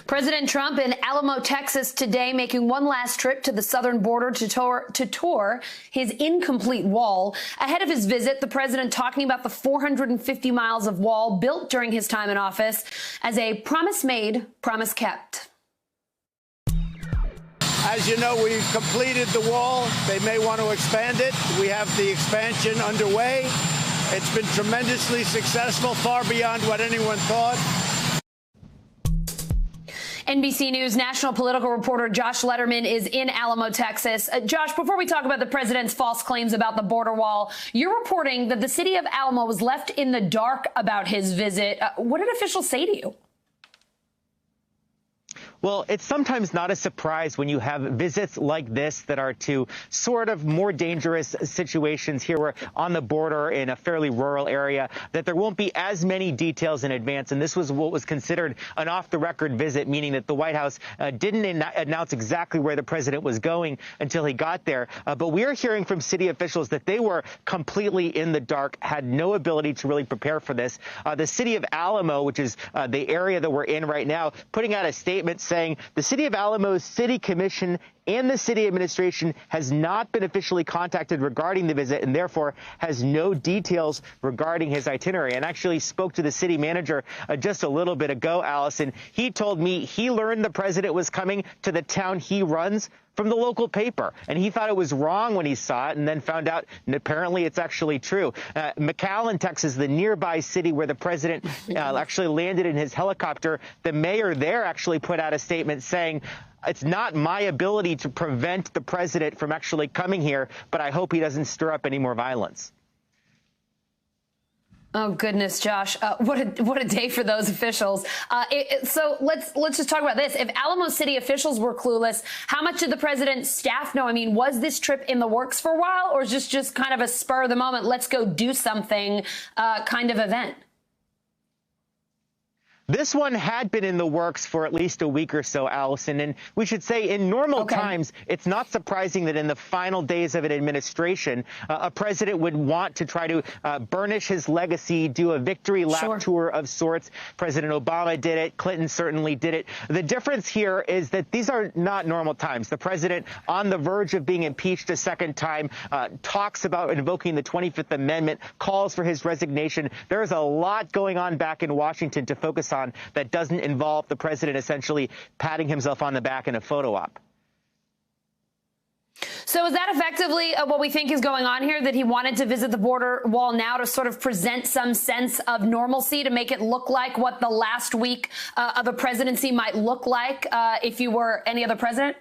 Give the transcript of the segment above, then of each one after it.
President Trump in Alamo, Texas today, making one last trip to the southern border to tour his incomplete wall. Ahead of his visit, the president talking about the 450 miles of wall built during his time in office as a promise made, promise kept. As you know, we've completed the wall. They may want to expand it. We have the expansion underway. It's been tremendously successful, far beyond what anyone thought. NBC News national political reporter Josh Letterman is in Alamo, Texas. Josh, before we talk about the president's false claims about the border wall, you're reporting that the city of Alamo was left in the dark about his visit. What did officials say to you? Well, it's sometimes not a surprise when you have visits like this that are to sort of more dangerous situations. Here we're on the border in a fairly rural area, that there won't be as many details in advance. And this was what was considered an off-the-record visit, meaning that the White House didn't announce exactly where the president was going until he got there. But we are hearing from city officials that they were completely in the dark, had no ability to really prepare for this. The city of Alamo, which is the area that we're in right now, putting out a statement saying the city of Alamo's city commission and the city administration has not been officially contacted regarding the visit and therefore has no details regarding his itinerary. And actually spoke to the city manager just a little bit ago, Allison. He told me he learned the president was coming to the town he runs from the local paper, and he thought it was wrong when he saw it and then found out and apparently it's actually true. McAllen, Texas, the nearby city where the president actually landed in his helicopter, the mayor there actually put out a statement saying, "It's not my ability to prevent the president from actually coming here, but I hope he doesn't stir up any more violence." Oh, goodness, Josh. What a day for those officials. So let's just talk about this. If Alamo City officials were clueless, how much did the president's staff know? I mean, was this trip in the works for a while, or is this just kind of a spur of the moment, let's go do something kind of event? This one had been in the works for at least a week or so, Allison, and we should say in normal times, it's not surprising that in the final days of an administration, a president would want to try to burnish his legacy, do a victory lap tour of sorts. President Obama did it. Clinton certainly did it. The difference here is that these are not normal times. The president, on the verge of being impeached a second time, talks about invoking the 25th Amendment, calls for his resignation. There is a lot going on back in Washington to focus on that doesn't involve the president essentially patting himself on the back in a photo op. So is that effectively what we think is going on here, that he wanted to visit the border wall now to sort of present some sense of normalcy, to make it look like what the last week of a presidency might look like if you were any other president?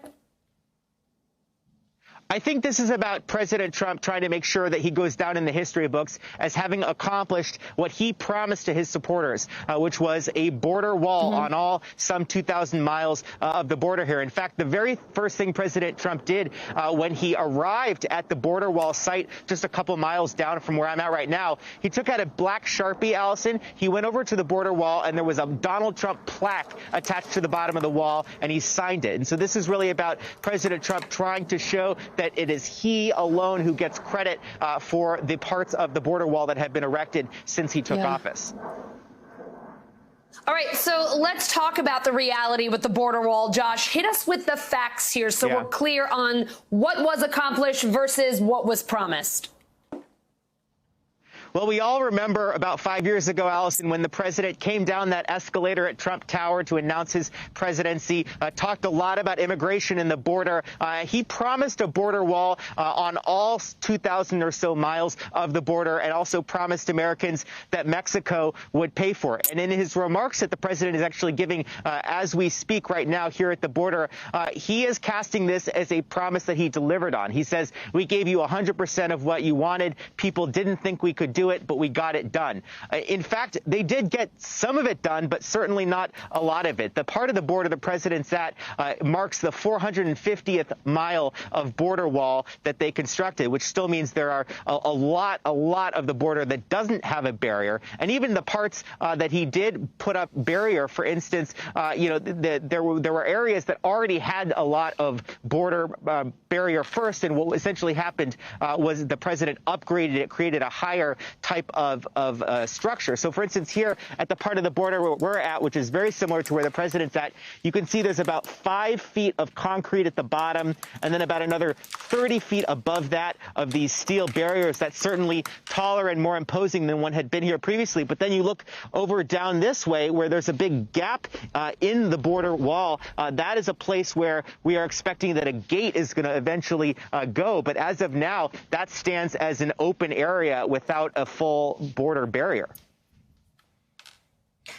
I think this is about President Trump trying to make sure that he goes down in the history books as having accomplished what he promised to his supporters, which was a border wall on all some 2,000 miles of the border here. In fact, the very first thing President Trump did when he arrived at the border wall site just a couple miles down from where I'm at right now, he took out a black Sharpie, Allison. He went over to the border wall, and there was a Donald Trump plaque attached to the bottom of the wall, and he signed it. And so this is really about President Trump trying to show that it is he alone who gets credit for the parts of the border wall that have been erected since he took office. All right, so let's talk about the reality with the border wall. Josh, hit us with the facts here so we're clear on what was accomplished versus what was promised. Well, we all remember about 5 years ago, Allison, when the president came down that escalator at Trump Tower to announce his presidency, talked a lot about immigration and the border. He promised a border wall on all 2,000 or so miles of the border, and also promised Americans that Mexico would pay for it. And in his remarks that the president is actually giving as we speak right now here at the border, he is casting this as a promise that he delivered on. He says, "We gave you 100% of what you wanted. People didn't think we could do it, but we got it done." In fact, they did get some of it done, but certainly not a lot of it. The part of the border the president's at marks the 450th mile of border wall that they constructed, which still means there are a lot of the border that doesn't have a barrier. And even the parts that he did put up barrier, for instance, there were areas that already had a lot of border barrier first, and what essentially happened was the president upgraded it, created a higher type of structure. So, for instance, here at the part of the border where we're at, which is very similar to where the president's at, you can see there's about 5 feet of concrete at the bottom, and then about another 30 feet above that of these steel barriers. That's certainly taller and more imposing than one had been here previously. But then you look over down this way where there's a big gap in the border wall. That is a place where we are expecting that a gate is going to eventually go. But as of now, that stands as an open area without a full border barrier.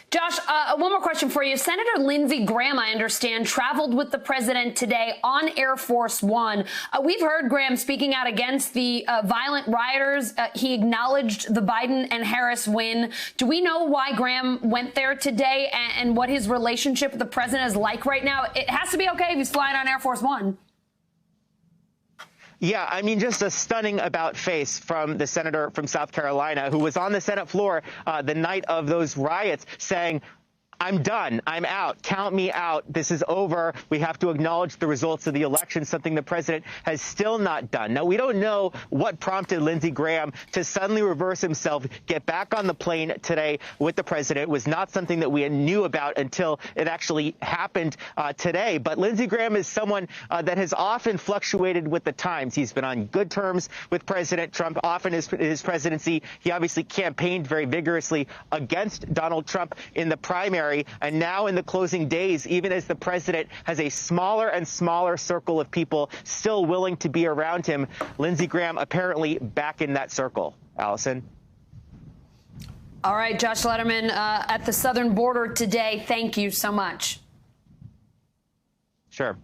Josh, one more question for you. Senator Lindsey Graham, I understand, traveled with the president today on Air Force One. We've heard Graham speaking out against the violent rioters. He acknowledged the Biden and Harris win. Do we know why Graham went there today and what his relationship with the president is like right now? It has to be okay if he's flying on Air Force One. Yeah, I mean, just a stunning about face from the senator from South Carolina who was on the Senate floor the night of those riots saying, I'm done. I'm out. Count me out. This is over. We have to acknowledge the results of the election, something the president has still not done. Now, we don't know what prompted Lindsey Graham to suddenly reverse himself, get back on the plane today with the president. It was not something that we knew about until it actually happened today. But Lindsey Graham is someone that has often fluctuated with the times. He's been on good terms with President Trump. Often in his presidency, he obviously campaigned very vigorously against Donald Trump in the primary. And now in the closing days, even as the president has a smaller and smaller circle of people still willing to be around him, Lindsey Graham apparently back in that circle. Allison. All right, Josh Letterman at the southern border today. Thank you so much. Sure.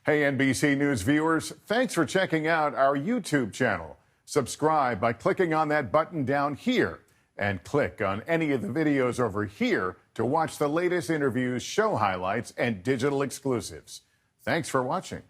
Hey, NBC News viewers, thanks for checking out our YouTube channel. Subscribe by clicking on that button down here. And click on any of the videos over here to watch the latest interviews, show highlights, and digital exclusives. Thanks for watching.